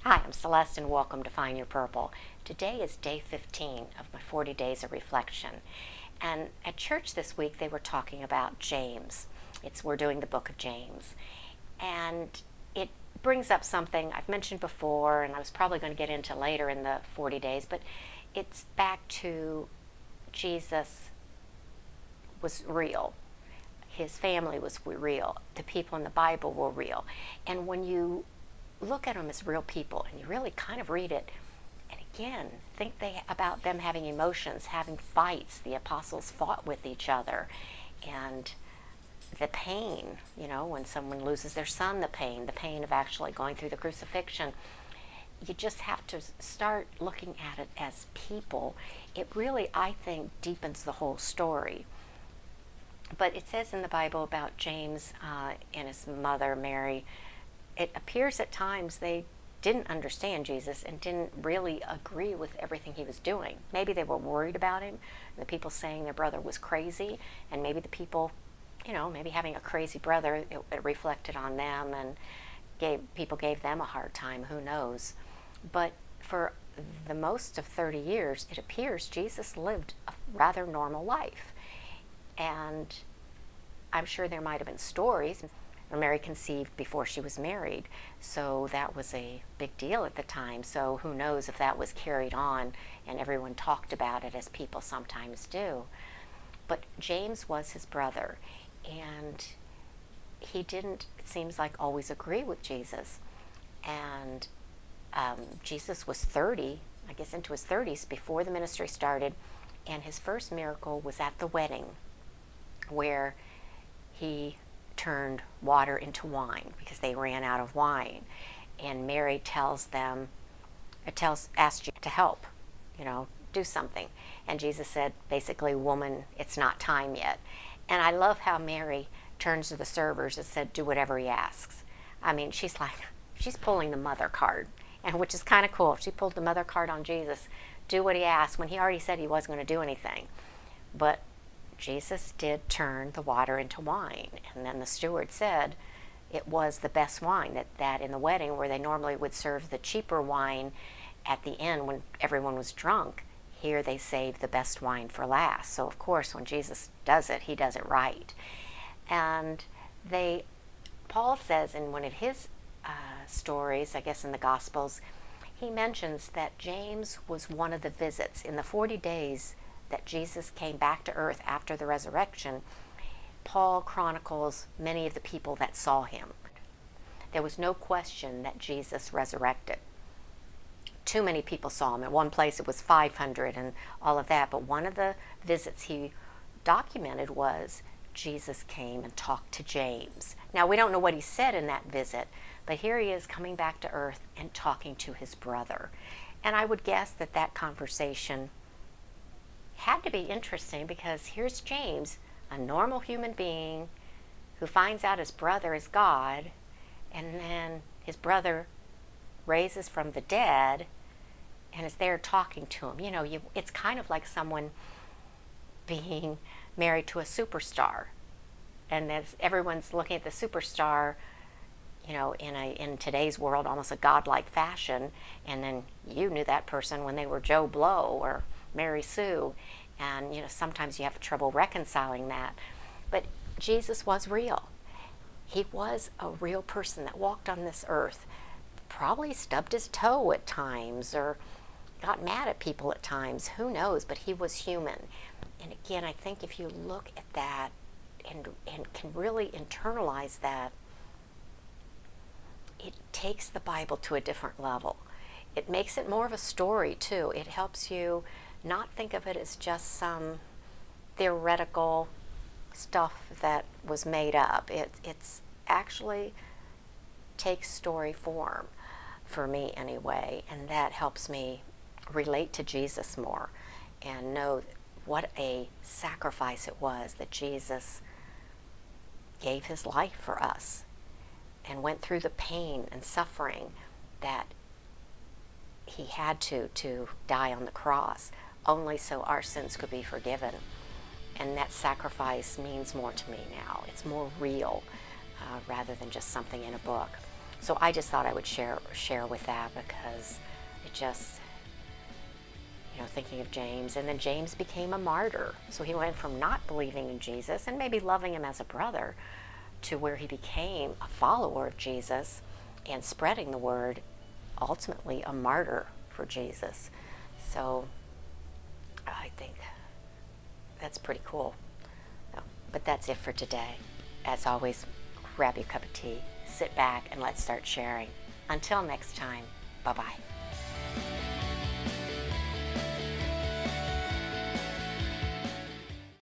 Hi, I'm Celeste and welcome to Find Your Purple. Today is day 15 of my 40 days of reflection. And at church this week they were talking about James. We're doing the book of James. And it brings up something I've mentioned before and I was probably going to get into later in the 40 days, but it's back to Jesus was real. His family was real. The people in the Bible were real. And when you look at them as real people and you really kind of read it, and again, think about them having emotions, having fights. The apostles fought with each other. And the pain, when someone loses their son, the pain of actually going through the crucifixion. You just have to start looking at it as people. It really, I think, deepens the whole story. But it says in the Bible about James and his mother, Mary, it appears at times they didn't understand Jesus and didn't really agree with everything he was doing. Maybe they were worried about him, the people saying their brother was crazy, and maybe the people, maybe having a crazy brother, it reflected on them and people gave them a hard time, who knows. But for the most of 30 years, it appears Jesus lived a rather normal life. And I'm sure there might have been stories. Mary conceived before she was married, so that was a big deal at the time. So who knows if that was carried on and everyone talked about it as people sometimes do. But James was his brother, and he didn't, it seems like, always agree with Jesus. And Jesus was 30, I guess into his 30s, before the ministry started, and his first miracle was at the wedding, where he turned water into wine because they ran out of wine. And Mary asks you to help, do something. And Jesus said, basically, woman, it's not time yet. And I love how Mary turns to the servers and said, do whatever he asks. I mean, she's pulling the mother card, and which is kind of cool. She pulled the mother card on Jesus. Do what he asked when he already said he wasn't going to do anything. But Jesus did turn the water into wine, and then the steward said it was the best wine, that in the wedding where they normally would serve the cheaper wine at the end when everyone was drunk, here they saved the best wine for last. So of course when Jesus does it, he does it right. And Paul says in one of his stories, I guess in the Gospels, he mentions that James was one of the visits in the 40 days that Jesus came back to earth after the resurrection. Paul chronicles many of the people that saw him. There was no question that Jesus resurrected. Too many people saw him. At one place it was 500 and all of that, but one of the visits he documented was Jesus came and talked to James. Now we don't know what he said in that visit, but here he is coming back to earth and talking to his brother. And I would guess that conversation had to be interesting, because here's James, a normal human being who finds out his brother is God, and then his brother raises from the dead and is there talking to him. It's kind of like someone being married to a superstar, and as everyone's looking at the superstar, in today's world, almost a godlike fashion, and then you knew that person when they were Joe Blow or Mary Sue, and sometimes you have trouble reconciling that. But Jesus was real. He was a real person that walked on this earth, probably stubbed his toe at times or got mad at people at times, who knows, but he was human. And again, I think if you look at that and can really internalize that, it takes the Bible to a different level. It makes it more of a story too. It helps you not think of it as just some theoretical stuff that was made up. It's actually takes story form, for me anyway, and that helps me relate to Jesus more and know what a sacrifice it was that Jesus gave his life for us and went through the pain and suffering that he had to die on the cross, only so our sins could be forgiven. And that sacrifice means more to me now. It's more real rather than just something in a book. So I just thought I would share with that, because it just, thinking of James. And then James became a martyr. So he went from not believing in Jesus and maybe loving him as a brother to where he became a follower of Jesus and spreading the word, ultimately a martyr for Jesus. So I think that's pretty cool. But that's it for today. As always, grab your cup of tea, sit back, and let's start sharing. Until next time, bye-bye.